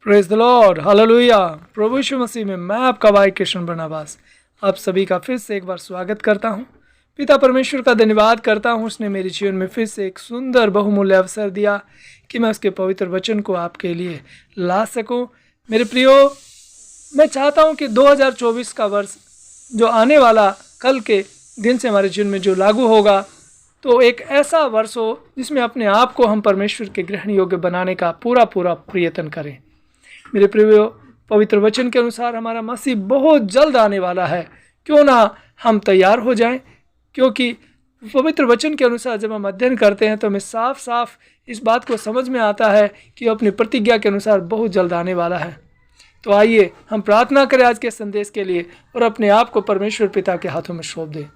Praise the lord, hallelujah. प्रभु यीशु मसीह में मैं आपका भाई कृष्ण बरनबास आप सभी का फिर से एक बार स्वागत करता हूं। पिता परमेश्वर का धन्यवाद करता हूं, उसने मेरे जीवन में फिर से एक सुंदर बहुमूल्य अवसर दिया कि मैं उसके पवित्र वचन को आपके लिए ला सकूं। मेरे प्रियो, मैं चाहता हूं कि 2024 का वर्ष जो आने वाला कल के दिन से हमारे जीवन में जो लागू होगा, तो एक ऐसा वर्ष हो जिसमें अपने आप को हम परमेश्वर के ग्रहण योग्य बनाने का पूरा प्रयत्न करें। मेरे प्रियो, पवित्र वचन के अनुसार हमारा मसीह बहुत जल्द आने वाला है। क्यों ना हम तैयार हो जाएं, क्योंकि पवित्र वचन के अनुसार जब हम अध्ययन करते हैं तो हमें साफ साफ इस बात को समझ में आता है कि अपनी प्रतिज्ञा के अनुसार बहुत जल्द आने वाला है। तो आइए हम प्रार्थना करें आज के संदेश के लिए और अपने आप को परमेश्वर पिता के हाथों में सौंप दें।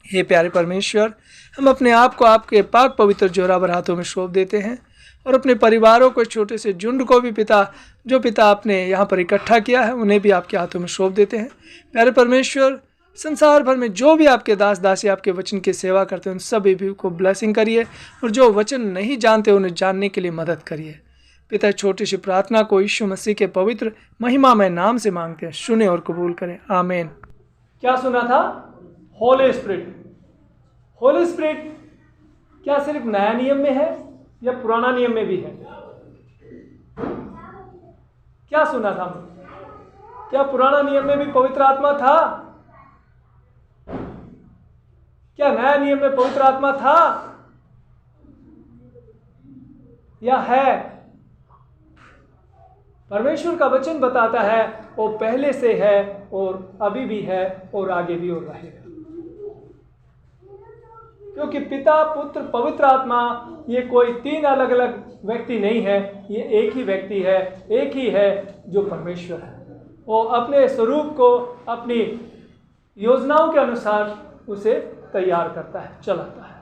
हे प्यारे परमेश्वर, हम अपने आप को आपके पाक पवित्र जोरावर हाथों में सौंप देते हैं और अपने परिवारों को, छोटे से झुंड को भी पिता आपने यहाँ पर इकट्ठा किया है, उन्हें भी आपके हाथों में सौंप देते हैं। प्यारे परमेश्वर, संसार भर में जो भी आपके दास दासी आपके वचन की सेवा करते हैं उन सभी भी को ब्लेसिंग करिए और जो वचन नहीं जानते उन्हें जानने के लिए मदद करिए। पिता, छोटी सी प्रार्थना को यीशु मसीह के पवित्र महिमामय नाम से मांगते हैं, सुने और कबूल करें, आमीन। क्या सुना था? होली स्पिरिट। होली स्पिरिट क्या सिर्फ नया नियम में है या पुराना नियम में भी है? क्या सुना था? क्या पुराना नियम में भी पवित्र आत्मा था? क्या नया नियम में पवित्र आत्मा था या है? परमेश्वर का वचन बताता है वो पहले से है और अभी भी है और आगे भी और रहेगा, क्योंकि पिता, पुत्र, पवित्र आत्मा ये कोई तीन अलग अलग व्यक्ति नहीं है, ये एक ही व्यक्ति है, एक ही है जो परमेश्वर है। वो अपने स्वरूप को अपनी योजनाओं के अनुसार उसे तैयार करता है, चलाता है।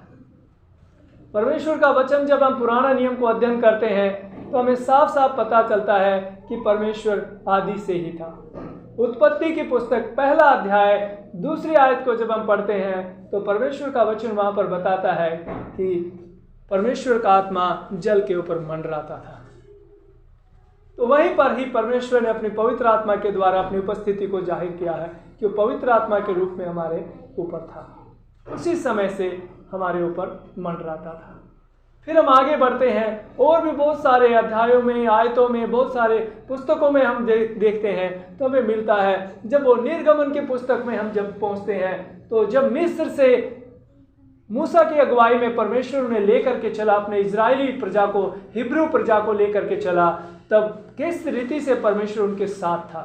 परमेश्वर का वचन जब हम पुराना नियम को अध्ययन करते हैं तो हमें साफ साफ पता चलता है कि परमेश्वर आदि से ही था। उत्पत्ति की पुस्तक पहला अध्याय दूसरी आयत को जब हम पढ़ते हैं तो परमेश्वर का वचन वहाँ पर बताता है कि परमेश्वर का आत्मा जल के ऊपर मंडराता था। तो वहीं पर ही परमेश्वर ने अपनी पवित्र आत्मा के द्वारा अपनी उपस्थिति को जाहिर किया है कि वो पवित्र आत्मा के रूप में हमारे ऊपर था, उसी समय से हमारे ऊपर मंडराता था। फिर हम आगे बढ़ते हैं और भी बहुत सारे अध्यायों में, आयतों में, बहुत सारे पुस्तकों में हम देखते हैं तो हमें मिलता है। जब वो निर्गमन की पुस्तक में हम जब पहुंचते हैं तो जब मिस्र से मूसा की अगुवाई में परमेश्वर उन्हें लेकर के चला, अपने इजरायली प्रजा को, हिब्रू प्रजा को लेकर के चला, तब किस रीति से परमेश्वर उनके साथ था।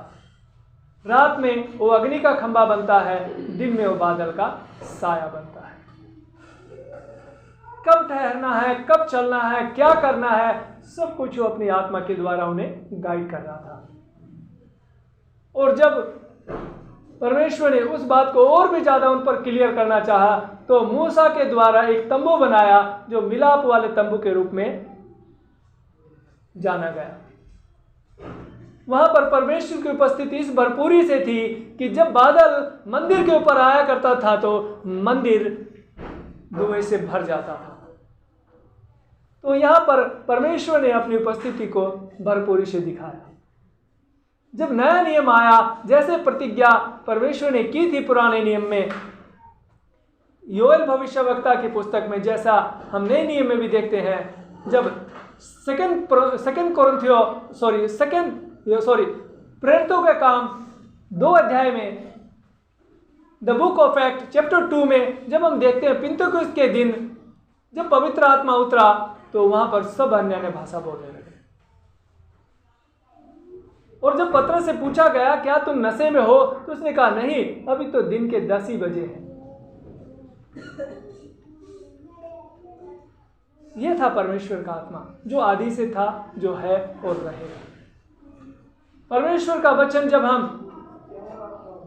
रात में वो अग्नि का खंभा बनता है, दिन में वो बादल का साया बनता है। कब ठहरना है, कब चलना है, क्या करना है, सब कुछ वो अपनी आत्मा के द्वारा उन्हें गाइड कर रहा था। और जब परमेश्वर ने उस बात को और भी ज्यादा उन पर क्लियर करना चाहा तो मूसा के द्वारा एक तंबू बनाया जो मिलाप वाले तंबू के रूप में जाना गया। वहां पर परमेश्वर की उपस्थिति इस भरपूरी से थी कि जब बादल मंदिर के ऊपर आया करता था तो मंदिर धुएं से भर जाता था। तो यहां पर परमेश्वर ने अपनी उपस्थिति को भरपूरी से दिखाया। जब नया नियम आया, जैसे प्रतिज्ञा परमेश्वर ने की थी पुराने नियम में, योएल भविष्यवक्ता की पुस्तक में, जैसा हम नए नियम में भी देखते हैं, जब प्रेरितों के काम 2 अध्याय में, the book of act chapter 2 में जब हम देखते हैं पिंतकुस्त के दिन जब पवित्र आत्मा उतरा तो वहां पर सब अन्य भाषा बोलने लगे। और जब पतरस से पूछा गया क्या तुम नशे में हो, तो उसने कहा नहीं, अभी तो दिन के 10 ही बजे हैं। यह था परमेश्वर का आत्मा जो आदि से था, जो है और रहेगा। परमेश्वर का वचन जब हम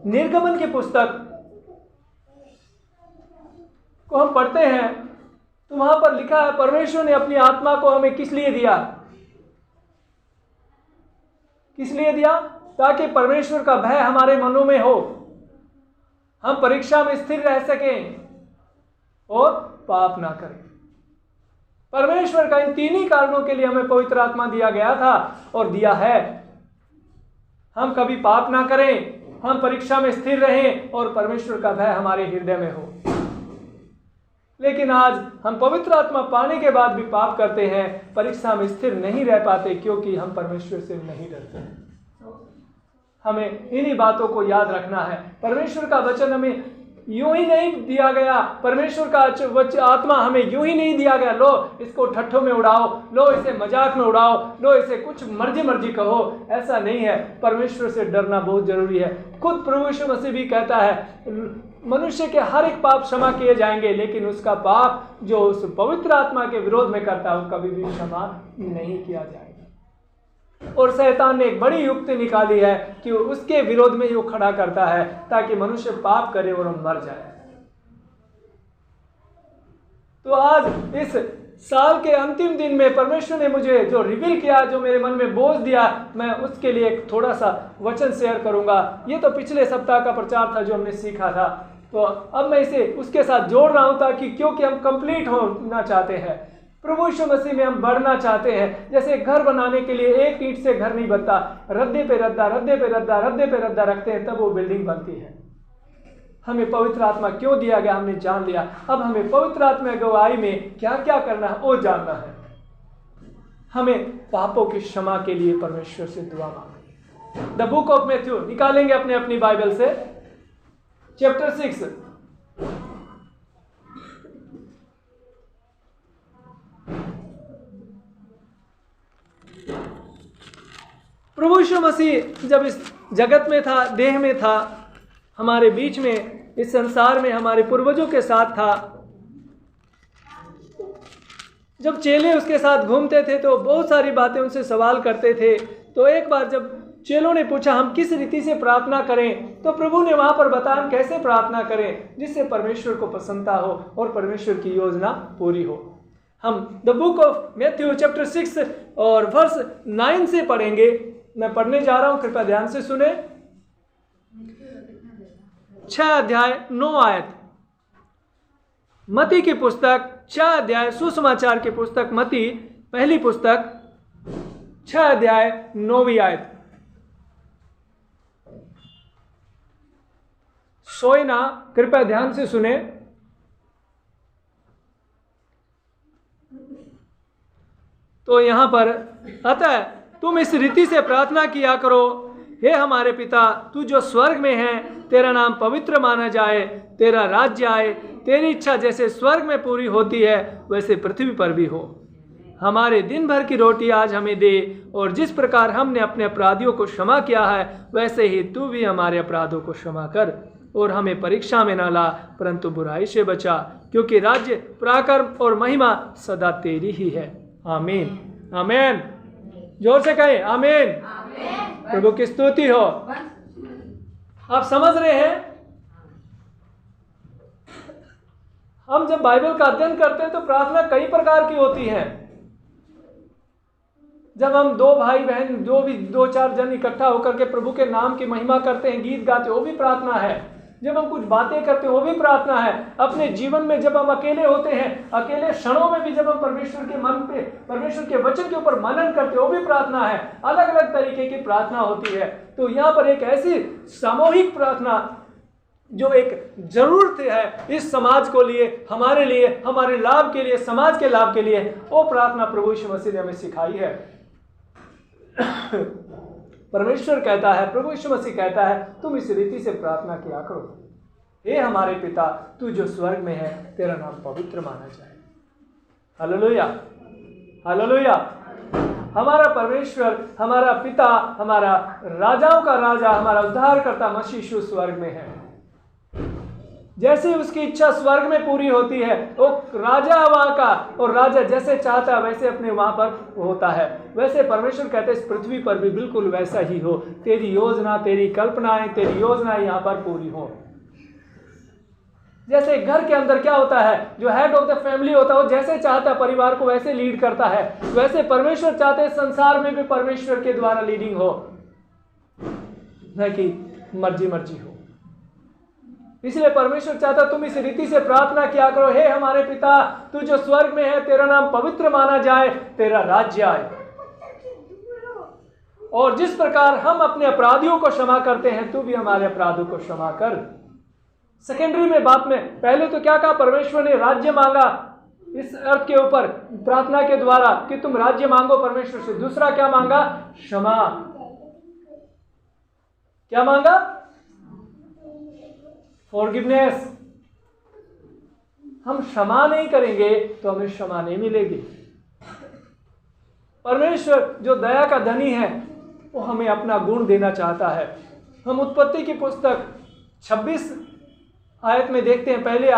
निर्गमन की पुस्तक को हम पढ़ते हैं तो वहां पर लिखा है परमेश्वर ने अपनी आत्मा को हमें किस लिए दिया? किस लिए दिया? ताकि परमेश्वर का भय हमारे मनों में हो, हम परीक्षा में स्थिर रह सकें और पाप ना करें। परमेश्वर का इन तीन ही कारणों के लिए हमें पवित्र आत्मा दिया गया था और दिया है। हम कभी पाप ना करें, हम परीक्षा में स्थिर रहें और परमेश्वर का भय हमारे हृदय में हो। लेकिन आज हम पवित्र आत्मा पाने के बाद भी पाप करते हैं, परीक्षा में स्थिर नहीं रह पाते, क्योंकि हम परमेश्वर से नहीं डरते हैं। हमें इन्हीं बातों को याद रखना है। परमेश्वर का वचन हमें यूं ही नहीं दिया गया, परमेश्वर का आत्मा हमें यूं ही नहीं दिया गया, लो इसको ठट्ठों में उड़ाओ, लो इसे मजाक में उड़ाओ, लो इसे कुछ मर्जी कहो। ऐसा नहीं है। परमेश्वर से डरना बहुत जरूरी है। खुद प्रभु यीशु मसीह भी कहता है, मनुष्य के हर एक पाप क्षमा किए जाएंगे, लेकिन उसका पाप जो उस पवित्र आत्मा के विरोध में करता है वो कभी भी क्षमा नहीं किया जाएगा। और शैतान ने एक बड़ी युक्ति निकाली है कि उसके विरोध में वो खड़ा करता है ताकि मनुष्य पाप करे और मर जाए। तो आज इस साल के अंतिम दिन में परमेश्वर ने मुझे जो रिवील किया, जो मेरे मन में बोझ दिया, मैं उसके लिए एक थोड़ा सा वचन शेयर करूंगा। ये तो पिछले सप्ताह का प्रचार था जो हमने सीखा था, तो अब मैं इसे उसके साथ जोड़ रहा हूं ताकि, क्योंकि हम कंप्लीट होना चाहते हैं, प्रभु यीशु मसीह में हम बढ़ना चाहते हैं। जैसे घर बनाने के लिए एक ईंट से घर नहीं बनता, रद्दे पे रद्दा रखते हैं तब वो बिल्डिंग बनती है। हमें पवित्र आत्मा क्यों दिया गया हमने जान लिया। अब हमें पवित्र आत्मा गवाही में क्या क्या करना है वो जानना है। हमें पापों की क्षमा के लिए परमेश्वर से दुआ मांगनी। द बुक ऑफ मैथ्यू निकालेंगे अपने अपनी बाइबल से, चैप्टर 6। प्रभु यीशु मसीह जब इस जगत में था, देह में था, हमारे बीच में, इस संसार में हमारे पूर्वजों के साथ था, जब चेले उसके साथ घूमते थे तो बहुत सारी बातें उनसे सवाल करते थे। तो एक बार जब चेलों ने पूछा हम किस रीति से प्रार्थना करें, तो प्रभु ने वहां पर बताया हम कैसे प्रार्थना करें जिससे परमेश्वर को प्रसन्नता हो और परमेश्वर की योजना पूरी हो। हम the book of Matthew chapter 6 और वर्स 9 से पढ़ेंगे। मैं पढ़ने जा रहा हूं, कृपया ध्यान से सुने। 6 अध्याय 9 आयत, मत्ती की पुस्तक 6 अध्याय, सुसमाचार की पुस्तक मत्ती पहली पुस्तक 6 अध्याय 9वीं आयत। सोए ना, कृपया ध्यान से सुने। तो यहां पर अतः तुम इस रीति से प्रार्थना किया करो, हे हमारे पिता तू जो स्वर्ग में है, तेरा नाम पवित्र माना जाए, तेरा राज्य आए, तेरी इच्छा जैसे स्वर्ग में पूरी होती है वैसे पृथ्वी पर भी हो। हमारे दिन भर की रोटी आज हमें दे, और जिस प्रकार हमने अपने अपराधियों को क्षमा किया है वैसे ही तू भी हमारे अपराधों को क्षमा कर, और हमें परीक्षा में न ला परंतु बुराई से बचा, क्योंकि राज्य, पराक्रम और महिमा सदा तेरी ही है। आमीन। आमीन। जोर से कहें आमीन। प्रभु की स्तुति हो। आप समझ रहे हैं, हम जब बाइबल का अध्ययन करते हैं तो प्रार्थना कई प्रकार की होती है। जब हम 2 भाई बहन, जो भी 2-4 जन इकट्ठा होकर के प्रभु के नाम की महिमा करते हैं, गीत गाते, वो भी प्रार्थना है। जब हम कुछ बातें करते हैं वो भी प्रार्थना है। अपने जीवन में जब हम अकेले होते हैं, अकेले क्षणों में भी जब हम परमेश्वर के मन पे, परमेश्वर के वचन के ऊपर मनन करते हैं वो भी प्रार्थना है। अलग अलग तरीके की प्रार्थना होती है। तो यहाँ पर एक ऐसी सामूहिक प्रार्थना जो एक जरूरत है इस समाज को लिए, हमारे लिए, हमारे लाभ के लिए, समाज के लाभ के लिए, वो प्रार्थना प्रभु यीशु मसीह ने हमें सिखाई है। परमेश्वर कहता है, प्रभु यीशु मसीह कहता है, तुम इस रीति से प्रार्थना किया करो, हे हमारे पिता तू जो स्वर्ग में है, तेरा नाम पवित्र माना जाए। Hallelujah, hallelujah. हमारा परमेश्वर, हमारा पिता, हमारा राजाओं का राजा, हमारा उद्धारकर्ता मसीह यीशु स्वर्ग में है। जैसे उसकी इच्छा स्वर्ग में पूरी होती है, वो राजा वहां का, और राजा जैसे चाहता है वैसे अपने वहां पर होता है। वैसे परमेश्वर कहते हैं इस पृथ्वी पर भी बिल्कुल वैसा ही हो। तेरी योजना, तेरी कल्पनाएं, तेरी योजनाएं यहाँ पर पूरी हो। जैसे घर के अंदर क्या होता है, जो हेड ऑफ द फैमिली होता है वो जैसे चाहता है परिवार को वैसे लीड करता है, वैसे परमेश्वर चाहते हैं संसार में भी परमेश्वर के द्वारा लीडिंग हो, न कि मर्जी हो। इसलिए परमेश्वर चाहता तुम इस रीति से प्रार्थना किया करो, हे हमारे पिता तू जो स्वर्ग में है, तेरा नाम पवित्र माना जाए, तेरा राज्य आए। और जिस प्रकार हम अपने अपराधियों को क्षमा करते हैं, तू भी हमारे अपराधों को क्षमा कर। सेकेंडरी में बात में पहले तो क्या कहा, परमेश्वर ने राज्य मांगा इस अर्थ के ऊपर प्रार्थना के द्वारा कि तुम राज्य मांगो परमेश्वर से। दूसरा क्या मांगा, क्षमा। क्या मांगा, फॉरगिवनेस। हम क्षमा नहीं करेंगे तो हमें क्षमा नहीं मिलेगी। परमेश्वर जो दया का धनी है वो हमें अपना गुण देना चाहता है। हम उत्पत्ति की पुस्तक 26 आयत में देखते हैं, पहले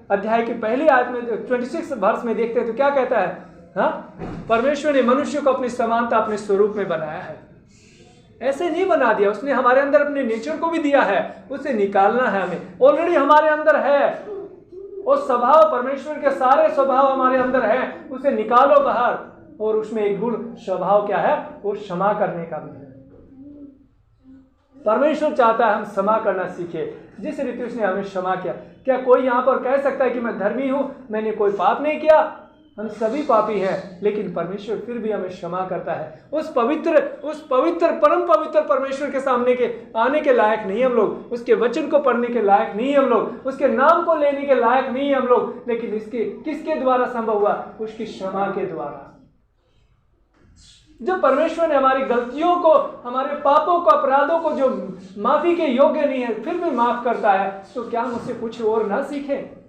अध्याय की पहली आयत में 26 वर्ष में देखते हैं तो क्या कहता है, हाँ, परमेश्वर ने मनुष्य को अपनी समानता अपने स्वरूप में बनाया है। ऐसे नहीं बना दिया, उसने हमारे अंदर अपने नेचर को भी दिया है, उसे निकालना है हमें। ऑलरेडी हमारे अंदर है वो स्वभाव, परमेश्वर के सारे स्वभाव हमारे अंदर है, उसे निकालो बाहर। और उसमें एक गुण स्वभाव क्या है, वो क्षमा करने का भी है। परमेश्वर चाहता है हम क्षमा करना सीखे, जिस रीति उसने हमें क्षमा किया। क्या कोई यहाँ पर कह सकता है कि मैं धर्मी हूं, मैंने कोई पाप नहीं किया? हम सभी पापी हैं, लेकिन परमेश्वर फिर भी हमें क्षमा करता है। उस पवित्र परम पवित्र परमेश्वर के सामने के आने के लायक नहीं हम लोग, उसके वचन को पढ़ने के लायक नहीं हम लोग, उसके नाम को लेने के लायक नहीं हम लोग, लेकिन इसके किसके द्वारा संभव हुआ, उसकी क्षमा के द्वारा। जब परमेश्वर ने हमारी गलतियों को, हमारे पापों को, अपराधों को जो माफी के योग्य नहीं है फिर भी माफ करता है, तो क्या हम उससे कुछ और ना सीखें?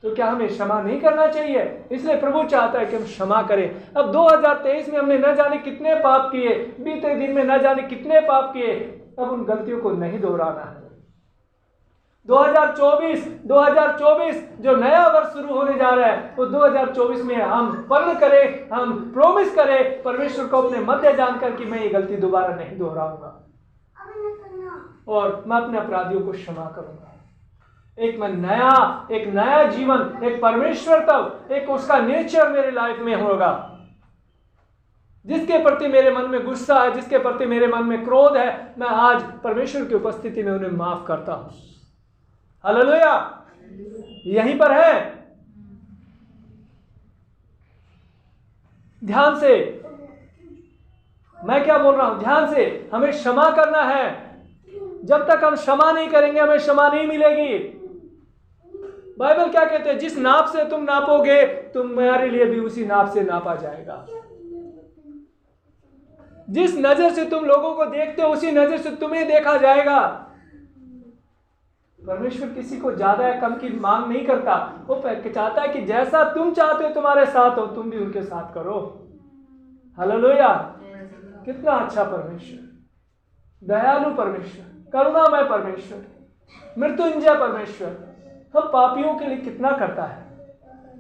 तो क्या हमें क्षमा नहीं करना चाहिए? इसलिए प्रभु चाहता है कि हम क्षमा करें। अब 2023 में हमने न जाने कितने पाप किए, बीते दिन में न जाने कितने पाप किए, अब उन गलतियों को नहीं दोहराना है। 2024 जो नया वर्ष शुरू होने जा रहा है, वो 2024 में हम प्रण करें, हम प्रॉमिस करें परमेश्वर को अपने मध्य जानकर कि मैं ये गलती दोबारा नहीं दोहराऊंगा और मैं अपने अपराधियों को क्षमा करूंगा। एक नया जीवन, एक परमेश्वर तब एक उसका नेचर मेरे लाइफ में होगा। जिसके प्रति मेरे मन में गुस्सा है, जिसके प्रति मेरे मन में क्रोध है, मैं आज परमेश्वर की उपस्थिति में उन्हें माफ करता हूं। हालेलुया, यहीं पर है। ध्यान से, मैं क्या बोल रहा हूं, ध्यान से। हमें क्षमा करना है। जब तक हम क्षमा नहीं करेंगे हमें क्षमा नहीं मिलेगी। बाइबल क्या कहते हैं, जिस नाप से तुम नापोगे तुम्हारे लिए भी उसी नाप से नापा जाएगा। जिस नजर से तुम लोगों को देखते हो उसी नजर से तुम्हें देखा जाएगा। परमेश्वर किसी को ज्यादा या कम की मांग नहीं करता, वो चाहता है कि जैसा तुम चाहते हो तुम्हारे साथ हो, तुम भी उनके साथ करो। हालेलुया, कितना अच्छा परमेश्वर, दयालु परमेश्वर, करुणामय परमेश्वर, मृत्युंजय परमेश्वर हम पापियों के लिए कितना करता है,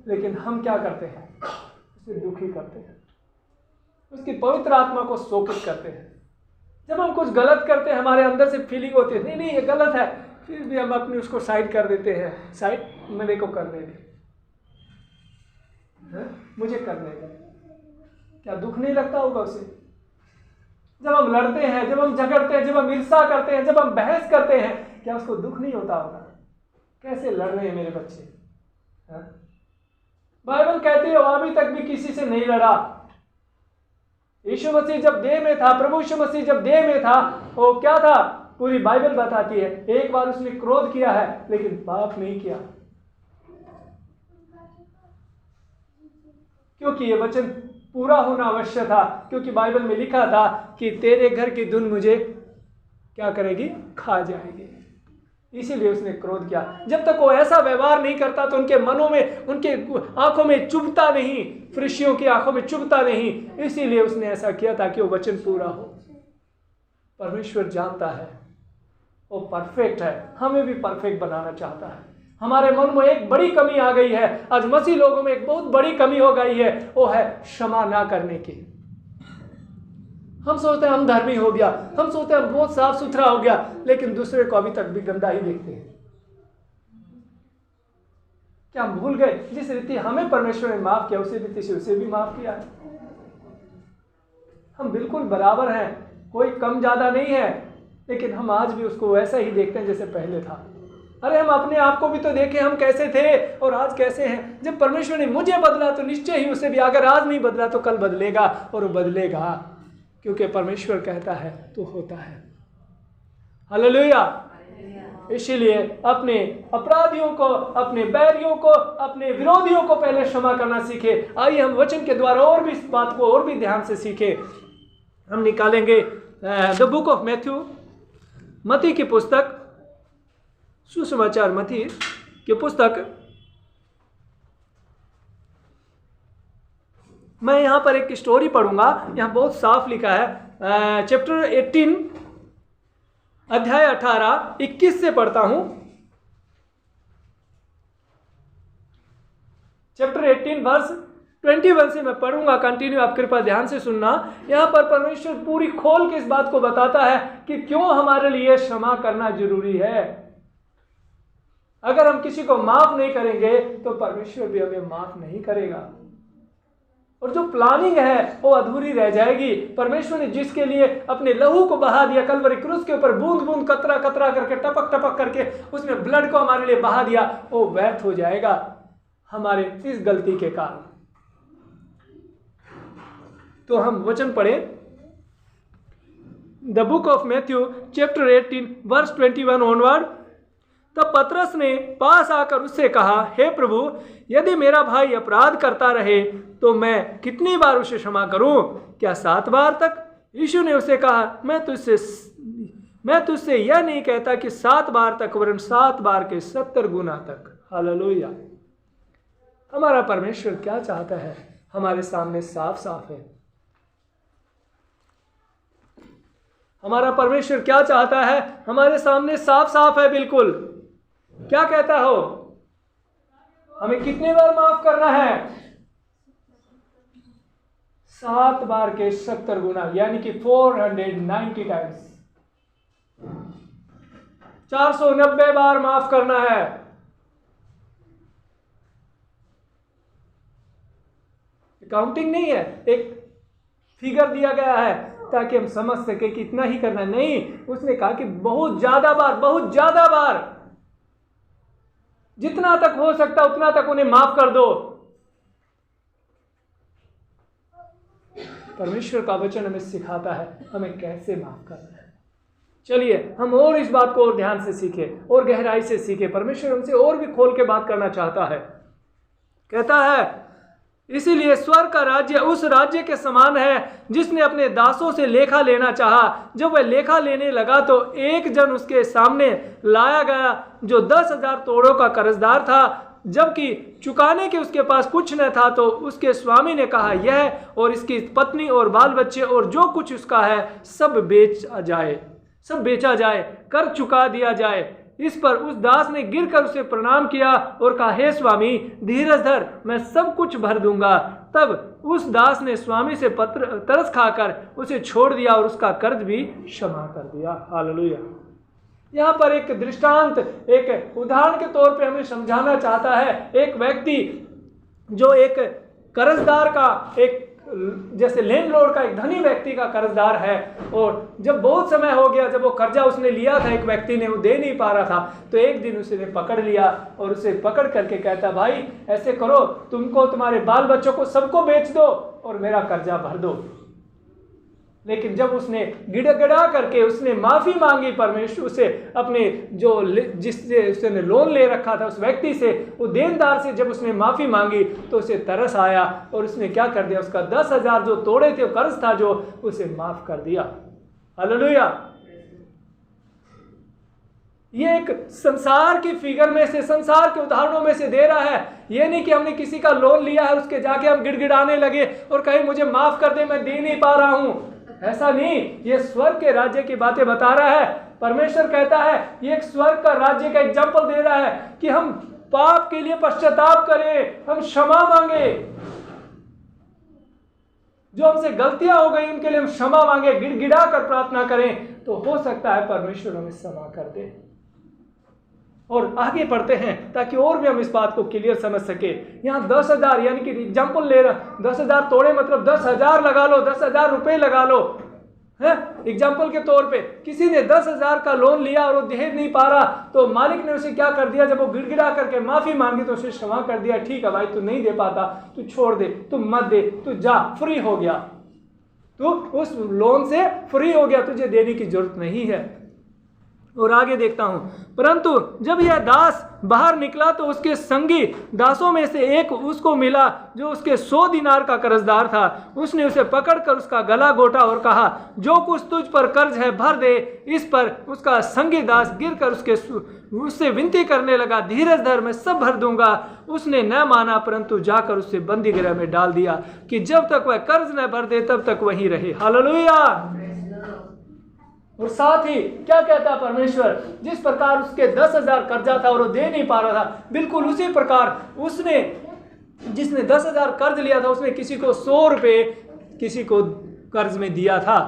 लेकिन हम क्या करते हैं, उसे दुखी करते हैं, उसकी पवित्र आत्मा को शोकित करते हैं। जब हम कुछ गलत करते हैं हमारे अंदर से फीलिंग होती है नहीं ये गलत है, फिर भी हम अपनी उसको साइड कर देते हैं, साइड मेरे को करने दे, मुझे करने दे। क्या दुख नहीं लगता होगा उसे? जब हम लड़ते हैं, जब हम झगड़ते हैं, जब हम ईर्ष्या करते हैं, जब हम बहस करते हैं, क्या उसको दुख नहीं होता होगा? कैसे लड़ रहे हैं मेरे बच्चे? बाइबल कहती है अभी तक भी किसी से नहीं लड़ा। यीशु मसीह जब देह में था, प्रभु यीशु मसीह जब देह में था, वो क्या था? पूरी बाइबल बताती है एक बार उसने क्रोध किया है लेकिन पाप नहीं किया, क्योंकि ये वचन पूरा होना अवश्य था। क्योंकि बाइबल में लिखा था कि तेरे घर की धुन मुझे क्या करेगी? खा जाएगी। इसीलिए उसने क्रोध किया। जब तक वो ऐसा व्यवहार नहीं करता तो उनके मनों में, उनके आंखों में चुभता नहीं, फरिश्तियों की आंखों में चुभता नहीं। इसीलिए उसने ऐसा किया ताकि वो वचन पूरा हो। परमेश्वर जानता है वो परफेक्ट है, हमें भी परफेक्ट बनाना चाहता है। हमारे मन में एक बड़ी कमी आ गई है, आज मसीह लोगों में एक बहुत बड़ी कमी हो गई है, वो है क्षमा ना करने की। हम सोचते हैं हम धर्मी हो गया, हम सोचते हैं हम बहुत साफ सुथरा हो गया, लेकिन दूसरे को अभी तक भी गंदा ही देखते हैं। क्या हम भूल गए जिस रीति हमें परमेश्वर ने माफ किया उसी रीति से उसे भी माफ किया है? हम बिल्कुल बराबर हैं, कोई कम ज्यादा नहीं है, लेकिन हम आज भी उसको वैसा ही देखते हैं जैसे पहले था। अरे हम अपने आप को भी तो देखें, हम कैसे थे और आज कैसे हैं। जब परमेश्वर ने मुझे बदला तो निश्चय ही उसे भी, अगर आज नहीं बदला तो कल बदलेगा, और वो बदलेगा, क्योंकि परमेश्वर कहता है तो होता है। हालेलुया। इसीलिए अपने अपराधियों को, अपने बैरियों को, अपने विरोधियों को पहले क्षमा करना सीखे। आइए हम वचन के द्वारा और भी इस बात को और भी ध्यान से सीखे। हम निकालेंगे द बुक ऑफ मैथ्यू, मत्ती की पुस्तक, सुसमाचार मत्ती की पुस्तक। मैं यहाँ पर एक स्टोरी पढ़ूंगा, यहाँ बहुत साफ लिखा है। चैप्टर 18 अध्याय 18 21 से पढ़ता हूं। चैप्टर 18 वर्स 21 से मैं पढ़ूंगा, कंटिन्यू, आप कृपया ध्यान से सुनना। यहाँ पर परमेश्वर पूरी खोल के इस बात को बताता है कि क्यों हमारे लिए क्षमा करना जरूरी है। अगर हम किसी को माफ नहीं करेंगे तो परमेश्वर भी हमें माफ नहीं करेगा, और जो प्लानिंग है वो अधूरी रह जाएगी। परमेश्वर ने जिसके लिए अपने लहू को बहा दिया कलवरी क्रूस के ऊपर, बूंद बूंद कतरा कतरा करके, टपक टपक करके उसने ब्लड को हमारे लिए बहा दिया, वो व्यर्थ हो जाएगा हमारे इस गलती के कारण। तो हम वचन पढ़े, the book of Matthew chapter 18 verse 21 onward. तब पतरस ने पास आकर उससे कहा, हे प्रभु, यदि मेरा भाई अपराध करता रहे तो मैं कितनी बार उसे क्षमा करूं? क्या 7 बार तक? यीशु ने उसे कहा, मैं तुझसे यह नहीं कहता कि 7 बार तक, वरन 7 बार के 70 गुना तक। हालेलुया। हमारा परमेश्वर क्या चाहता है हमारे सामने साफ साफ है। हमारा परमेश्वर क्या चाहता है हमारे सामने साफ साफ है, बिल्कुल। क्या कहता हो? हमें कितने बार माफ करना है? 7 बार के 70 गुना, यानी कि 490 टाइम्स, 490 बार माफ करना है। काउंटिंग नहीं है, एक फिगर दिया गया है ताकि हम समझ सके कि इतना ही करना नहीं। उसने कहा कि बहुत ज्यादा बार, बहुत ज्यादा बार, जितना तक हो सकता उतना तक उन्हें माफ कर दो। परमेश्वर का वचन हमें सिखाता है हमें कैसे माफ करना है। चलिए हम और इस बात को और ध्यान से सीखें और गहराई से सीखें। परमेश्वर हमसे और भी खोल के बात करना चाहता है। कहता है, इसीलिए स्वर्ग का राज्य उस राज्य के समान है जिसने अपने दासों से लेखा लेना चाहा। जब वह लेखा लेने लगा तो एक जन उसके सामने लाया गया जो 10,000 तोड़ों का कर्जदार था। जबकि चुकाने के उसके पास कुछ न था, तो उसके स्वामी ने कहा, यह और इसकी पत्नी और बाल बच्चे और जो कुछ उसका है सब बेचा जाए, कर चुका दिया जाए। इस पर उस दास ने गिरकर उसे प्रणाम किया और कहा, हे स्वामी, धीरज धर, मैं सब कुछ भर दूंगा। तब उस दास ने स्वामी से तरस खाकर उसे छोड़ दिया और उसका कर्ज भी क्षमा कर दिया। हालेलुया। यहाँ पर एक दृष्टांत, एक उदाहरण के तौर पे हमें समझाना चाहता है। एक व्यक्ति जो एक कर्जदार का, एक जैसे लैंडलॉर्ड का, एक धनी व्यक्ति का कर्जदार है, और जब बहुत समय हो गया, जब वो कर्जा उसने लिया था एक व्यक्ति ने, वो दे नहीं पा रहा था, तो एक दिन उसे पकड़ लिया और उसे पकड़ करके कहता, भाई ऐसे करो, तुमको तुम्हारे बाल बच्चों को सबको बेच दो और मेरा कर्जा भर दो। लेकिन जब उसने गिड़गिड़ा करके उसने माफी मांगी, परमेश्वर उसे अपने जो जिससे उसने लोन ले रखा था उस व्यक्ति से, वो देनदार से जब उसने माफी मांगी तो उसे तरस आया और उसने क्या कर दिया, उसका 10,000 जो तोड़े थे, कर्ज था जो, उसे माफ कर दिया। हालेलुया। ये एक संसार की फिगर में से, संसार के उदाहरणों में से दे रहा है। ये नहीं कि हमने किसी का लोन लिया है उसके जाके हम गिड़गिड़ाने लगे और कहीं मुझे माफ कर दे, मैं दे नहीं पा रहा हूं। ऐसा नहीं, ये स्वर्ग के राज्य की बातें बता रहा है। परमेश्वर कहता है, ये एक स्वर्ग का राज्य का एग्जाम्पल दे रहा है कि हम पाप के लिए पश्चाताप करें, हम क्षमा मांगे, जो हमसे गलतियां हो गई उनके लिए हम क्षमा मांगे, गिड़गिड़ा कर प्रार्थना करें, तो हो सकता है परमेश्वर हमें क्षमा कर दे। और आगे पढ़ते हैं ताकि और भी हम इस बात को क्लियर समझ सके। यहाँ 10,000 यानी कि एग्जाम्पल ले रहा, 10,000 तोड़े मतलब 10,000 लगा लो, 10,000 रुपए लगा लो, है। एग्जाम्पल के तौर पे किसी ने 10,000 का लोन लिया और वो दे नहीं पा रहा, तो मालिक ने उसे क्या कर दिया, जब वो गिड़गिड़ा करके माफी मांगी तो उसे क्षमा कर दिया, ठीक है भाई तू नहीं दे पाता, तू छोड़ दे, तू मत दे, तू जा, फ्री हो गया, तू उस लोन से फ्री हो गया, तुझे देने की जरूरत नहीं है। और आगे देखता हूं, परंतु जब यह दास बाहर निकला तो उसके संगी दासों में से एक उसको मिला जो उसके 100 दिनार का कर्जदार था। उसने उसे पकड़कर उसका गला घोटा और कहा, जो कुछ तुझ पर कर्ज है भर दे। इस पर उसका संगी दास गिरकर उससे विनती करने लगा, धीरज धर, मैं सब भर दूंगा। उसने न माना, परंतु जाकर उससे बंदी गृह में डाल दिया कि जब तक वह कर्ज न भर दे तब तक वहीं रहे। हालेलुया। और साथ ही क्या कहता परमेश्वर, जिस प्रकार उसके 10,000 कर्जा था और वो दे नहीं पा रहा था, बिल्कुल उसी प्रकार जिसने 10,000 कर्ज लिया था, उसने किसी को 100 रुपये किसी को कर्ज में दिया था।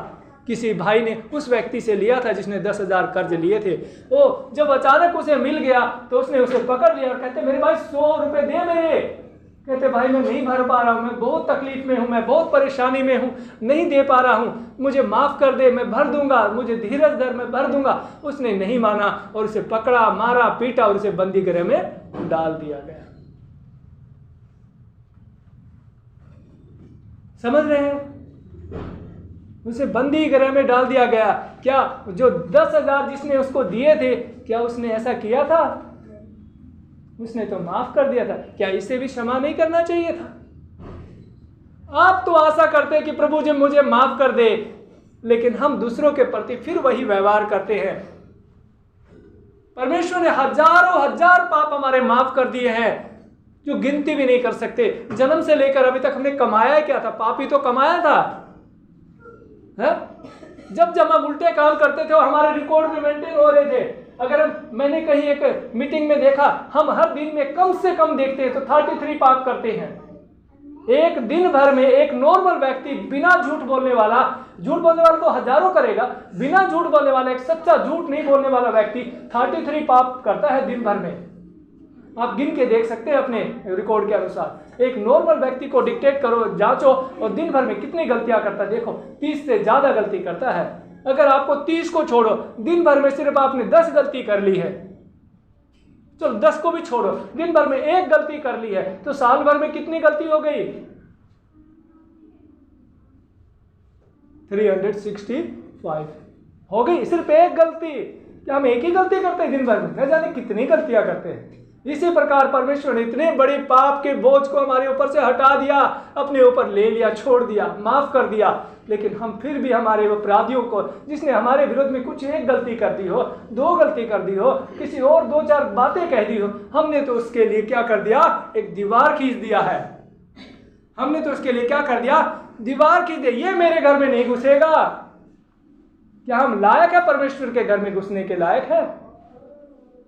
किसी भाई ने उस व्यक्ति से लिया था जिसने 10,000 कर्ज लिए थे। वो जब अचानक उसे मिल गया तो उसने उसे पकड़ लिया और कहते, मेरे भाई 100 रुपये दे मेरे। कहते, भाई मैं नहीं भर पा रहा हूँ, मैं बहुत तकलीफ में हूँ, मैं बहुत परेशानी में हूँ, नहीं दे पा रहा हूँ, मुझे माफ़ कर दे, मैं भर दूंगा, मुझे धीरज धर, मैं भर दूंगा। उसने नहीं माना और उसे पकड़ा, मारा, पीटा और उसे बंदी गृह में डाल दिया गया। समझ रहे हैं? उसे बंदी गृह में डाल दिया गया। क्या जो 10,000 जिसने उसको दिए थे, क्या उसने ऐसा किया था? उसने तो माफ कर दिया था। क्या इसे भी क्षमा नहीं करना चाहिए था? आप तो आशा करते हैं कि प्रभु जी मुझे माफ कर दे, लेकिन हम दूसरों के प्रति फिर वही व्यवहार करते हैं। परमेश्वर ने हजारों हजार पाप हमारे माफ कर दिए हैं, जो गिनती भी नहीं कर सकते। जन्म से लेकर अभी तक हमने कमाया क्या था? पाप ही तो कमाया था, है? जब हम उल्टे काम करते थे, हमारे रिकॉर्ड में मेंटेन हो रहे थे। अगर मैंने कहीं एक मीटिंग में देखा, हम हर दिन में कम से कम देखते हैं तो 33 पाप करते हैं। एक दिन भर में एक नॉर्मल व्यक्ति बिना झूठ बोलने वाला तो हजारों करेगा, बिना झूठ बोलने वाला, एक सच्चा झूठ नहीं बोलने वाला व्यक्ति 33 पाप करता है दिन भर में। आप गिन के देख सकते हैं अपने रिकॉर्ड के अनुसार। एक नॉर्मल व्यक्ति को डिक्टेट करो, जांचो, और दिन भर में कितनी गलतियां करता है। देखो 30 से ज्यादा गलती करता है। अगर आपको 30 को छोड़ो, दिन भर में सिर्फ आपने 10 गलती कर ली है, चलो 10 को भी छोड़ो, दिन भर में 1 गलती कर ली है, तो साल भर में कितनी गलती हो गई? 365 हो गई, सिर्फ 1 गलती। क्या हम एक ही गलती करते हैं दिन भर में? न जाने कितनी गलतियां करते हैं। इसी प्रकार परमेश्वर ने इतने बड़े पाप के बोझ को हमारे ऊपर से हटा दिया, अपने ऊपर ले लिया, छोड़ दिया, माफ कर दिया, लेकिन हम फिर भी हमारे अपराधियों को, जिसने हमारे विरोध में कुछ 1 गलती कर दी हो, 2 गलती कर दी हो, किसी और 2-4 बातें कह दी हो, हमने तो उसके लिए क्या कर दिया? एक दीवार खींच दिया है। हमने तो उसके लिए क्या कर दिया? दीवार खींच दी। ये मेरे घर में नहीं घुसेगा। क्या हम लायक है परमेश्वर के घर में घुसने के लायक है?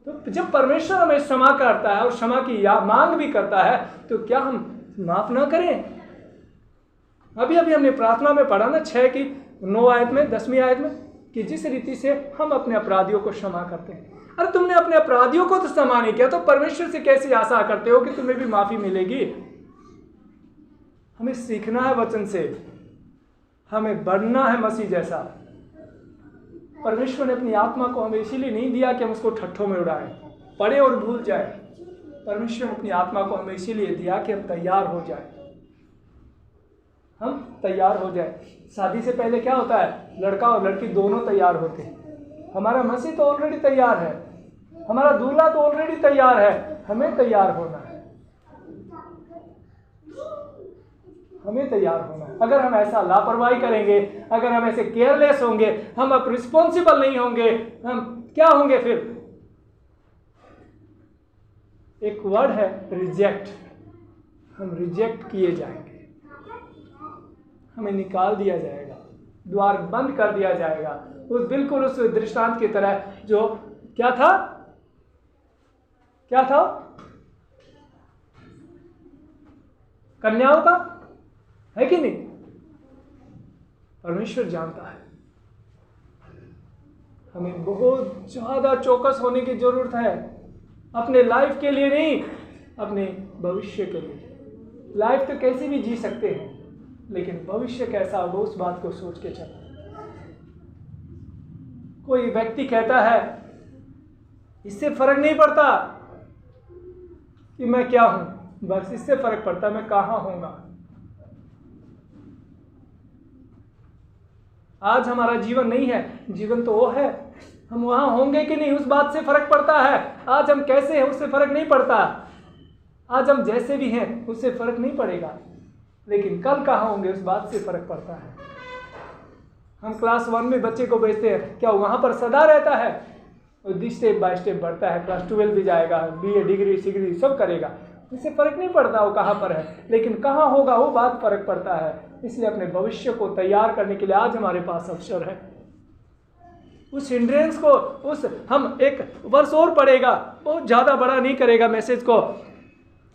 तो जब परमेश्वर हमें क्षमा करता है और क्षमा की मांग भी करता है, तो क्या हम माफ ना करें? अभी हमने प्रार्थना में पढ़ा ना 6 की 9 आयत में, 10वीं आयत में, कि जिस रीति से हम अपने अपराधियों को क्षमा करते हैं। अरे तुमने अपने अपराधियों को तो क्षमा नहीं किया, तो परमेश्वर से कैसी आशा करते हो कि तुम्हें भी माफी मिलेगी? हमें सीखना है वचन से, हमें बढ़ना है मसीह जैसा। परमेश्वर ने अपनी आत्मा को हमें इसीलिए नहीं दिया कि हम उसको ठट्ठों में उड़ाएं, पढ़े और भूल जाए। परमेश्वर ने अपनी आत्मा को हमें इसीलिए दिया कि हम तैयार हो जाए, हम तैयार हो जाए। शादी से पहले क्या होता है? लड़का और लड़की दोनों तैयार होते हैं। हमारा मसीह तो ऑलरेडी तैयार है, हमारा दूल्हा तो ऑलरेडी तैयार है, हमें तैयार होना है, हमें तैयार होना है। अगर हम ऐसा लापरवाही करेंगे, अगर हम ऐसे केयरलेस होंगे, हम अब रिस्पॉन्सिबल नहीं होंगे, हम क्या होंगे फिर? एक वर्ड है रिजेक्ट। हम रिजेक्ट किए जाएंगे, हमें निकाल दिया जाएगा, द्वार बंद कर दिया जाएगा। बिल्कुल उस दृष्टांत की तरह जो क्या था कन्याओं का, है कि नहीं? परमेश्वर जानता है। हमें बहुत ज्यादा चौकस होने की जरूरत है, अपने लाइफ के लिए नहीं, अपने भविष्य के लिए। लाइफ तो कैसी भी जी सकते हैं, लेकिन भविष्य कैसा होगा उस बात को सोच के चलना। कोई व्यक्ति कहता है इससे फर्क नहीं पड़ता कि मैं क्या हूं, बस इससे फर्क पड़ता मैं कहां होऊंगा। आज हमारा जीवन नहीं है, जीवन तो वो है, हम वहां होंगे कि नहीं उस बात से फर्क पड़ता है। आज हम कैसे हैं उससे फर्क नहीं पड़ता, आज हम जैसे भी हैं उससे फर्क नहीं पड़ेगा, लेकिन कल कहाँ होंगे उस बात से फर्क पड़ता है। हम क्लास 1 में बच्चे को भेजते हैं, क्या वहां पर सदा रहता है? स्टेप बाय स्टेप बढ़ता है, क्लास 12 भी जाएगा, BA डिग्री सिग्री सब करेगा, इससे फर्क नहीं पड़ता वो कहाँ पर है, लेकिन कहाँ होगा वो बात फर्क पड़ता है। इसलिए अपने भविष्य को तैयार करने के लिए आज हमारे पास अवसर है। उस हिंड्रेंस को हम एक वर्ष और पढ़ेगा, बहुत ज़्यादा बड़ा नहीं करेगा मैसेज को,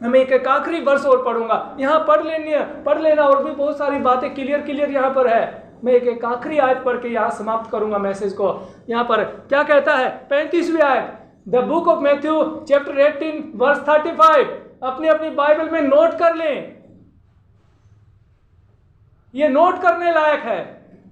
हम एक आखिरी वर्ष और पढ़ूंगा, यहाँ पढ़ लेना और भी बहुत सारी बातें क्लियर यहाँ पर है। मैं एक आखिरी आयत पढ़ के यहाँ समाप्त करूंगा मैसेज को। यहाँ पर क्या कहता है, 35वीं आयत, the book of Matthew chapter 18 verse 35। अपनी बाइबल में नोट कर लें, ये नोट करने लायक है।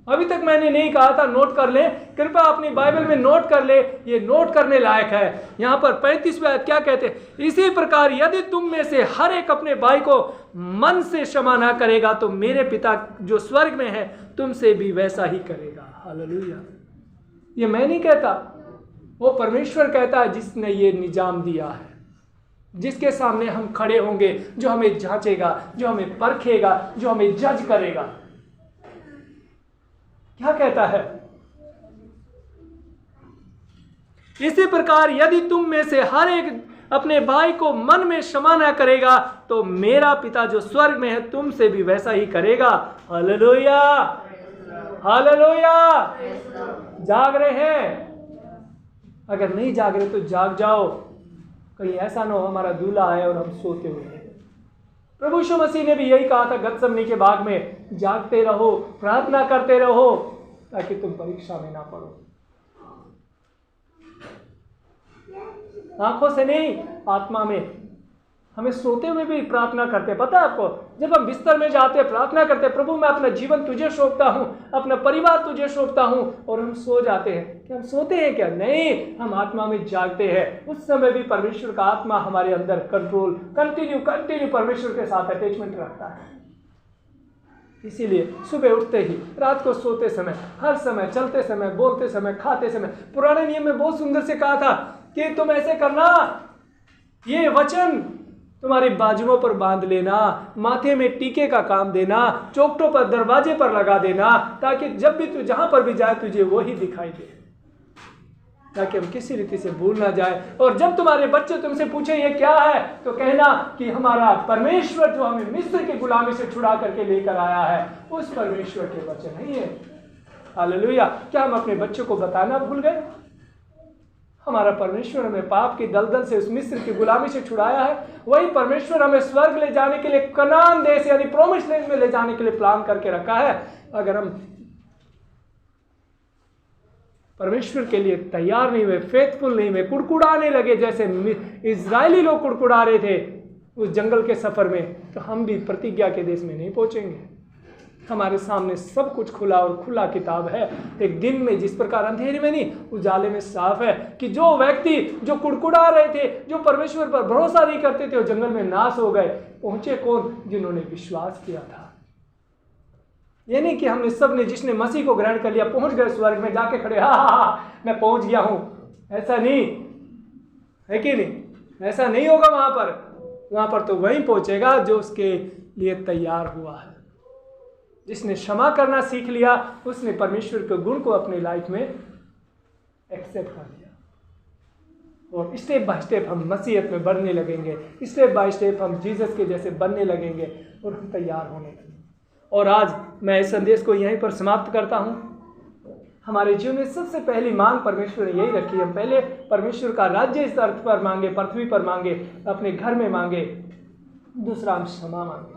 अभी तक मैंने नहीं कहा था नोट कर ले, कृपया अपनी बाइबल में नोट कर ले, ये नोट करने लायक है। यहाँ पर 35वें आयत क्या कहते हैं, इसी प्रकार यदि तुम में से हर एक अपने भाई को मन से क्षमा ना करेगा तो मेरे पिता जो स्वर्ग में है तुमसे भी वैसा ही करेगा। हालेलुया। ये मैं नहीं कहता, वो परमेश्वर कहता है जिसने ये निजाम दिया है, जिसके सामने हम खड़े होंगे, जो हमें जांचेगा, जो हमें परखेगा, जो हमें जज करेगा। क्या कहता है, इसी प्रकार यदि तुम में से हर एक अपने भाई को मन में क्षमा न करेगा तो मेरा पिता जो स्वर्ग में है तुमसे भी वैसा ही करेगा। Hallelujah, hallelujah. जाग रहे हैं? अगर नहीं जाग रहे तो जाग जाओ, कहीं ऐसा ना हो हमारा दूल्हा आए और हम सोते हुए हैं। प्रभु यीशु मसीह ने भी यही कहा था गतसमनी के बाग में, जागते रहो, प्रार्थना करते रहो ताकि तुम परीक्षा में ना पड़ो। आंखों से नहीं, आत्मा में। हमें सोते हुए भी प्रार्थना करते, पता है आपको, जब हम बिस्तर में जाते प्रार्थना करते, प्रभु मैं अपना जीवन तुझे सौंपता हूँ, अपना परिवार तुझे सौंपता हूँ, और हम सो जाते हैं। क्या हम सोते हैं क्या? नहीं, हम आत्मा में जागते हैं। उस समय भी परमेश्वर का आत्मा हमारे अंदर कंट्रोल कंटिन्यू परमेश्वर के साथ अटैचमेंट रखता है। इसीलिए सुबह उठते ही, रात को सोते समय, हर समय, चलते समय, बोलते समय, खाते समय, पुराने नियम में बहुत सुंदर से कहा था कि तुम ऐसे करना, ये वचन तुम्हारी बाजुओं पर बांध लेना, माथे में टीके का काम देना, चौखटों पर, दरवाजे पर लगा देना, ताकि जब भी तू जहां पर भी जाए तुझे वो ही दिखाई दे, ताकि हम किसी रीति से भूल ना जाए। और जब तुम्हारे बच्चे तुमसे पूछे ये क्या है, तो कहना कि हमारा परमेश्वर जो हमें मिस्र की गुलामी से छुड़ा करके लेकर आया है, उस परमेश्वर के वचन नहीं है। हालेलुया। क्या हम अपने बच्चों को बताना भूल गए? हमारा परमेश्वर हमें पाप की दलदल से, उस मिस्र की गुलामी से छुड़ाया है। वही परमेश्वर हमें स्वर्ग ले जाने के लिए, कनान देश यानी प्रोमिस्ड लैंड में ले जाने के लिए प्लान करके रखा है। अगर हम परमेश्वर के लिए तैयार नहीं हुए, फेथफुल नहीं हुए, कुड़कुड़ाने लगे जैसे इजरायली लोग कुड़कुड़ा रहे थे उस जंगल के सफर में, तो हम भी प्रतिज्ञा के देश में नहीं पहुंचेंगे। हमारे सामने सब कुछ खुला और खुला किताब है। एक दिन में जिस प्रकार अंधेरे में नहीं, उजाले में साफ है कि जो व्यक्ति जो कुड़कुड़ा रहे थे, जो परमेश्वर पर भरोसा नहीं करते थे, वो जंगल में नाश हो गए। पहुंचे कौन? जिन्होंने विश्वास किया था। ये नहीं कि हमने सब ने, जिसने मसीह को ग्रहण कर लिया, पहुंच गए स्वर्ग में जाके खड़े, हा मैं पहुंच गया हूं। ऐसा नहीं है कि नहीं? ऐसा नहीं होगा। वहां पर तो वही पहुंचेगा जो उसके लिए तैयार हुआ है। जिसने क्षमा करना सीख लिया, उसने परमेश्वर के गुण को अपनी लाइफ में एक्सेप्ट कर लिया, और स्टेप बाय स्टेप हम मसीहत में बढ़ने लगेंगे, स्टेप बाय स्टेप हम जीसस के जैसे बनने लगेंगे और हम तैयार होने लगेंगे। और आज मैं इस संदेश को यहीं पर समाप्त करता हूँ। हमारे जीवन में सबसे पहली मांग परमेश्वर ने यही रखी है, हम पहले परमेश्वर का राज्य इस अर्थ पर मांगे, पृथ्वी पर मांगे, अपने घर में मांगे। दूसरा, हम क्षमा मांगे।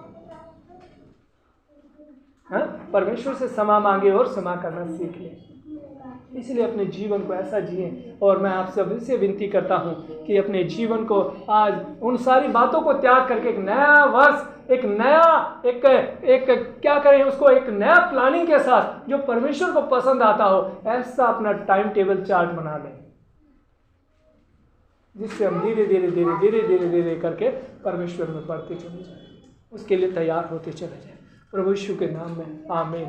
परमेश्वर से क्षमा मांगे और क्षमा करना सीख ले। इसलिए अपने जीवन को ऐसा जिए। और मैं आप सबसे विनती करता हूँ कि अपने जीवन को आज उन सारी बातों को त्याग करके एक नया वर्ष, एक नया एक क्या करें उसको, एक नया प्लानिंग के साथ जो परमेश्वर को पसंद आता हो, ऐसा अपना टाइम टेबल चार्ट बना लें, जिससे हम धीरे धीरे धीरे धीरे धीरे धीरे करके परमेश्वर में बढ़ते चले जाएं, उसके लिए तैयार होते चले जाएं। प्रभु यीशु के नाम में आमीन।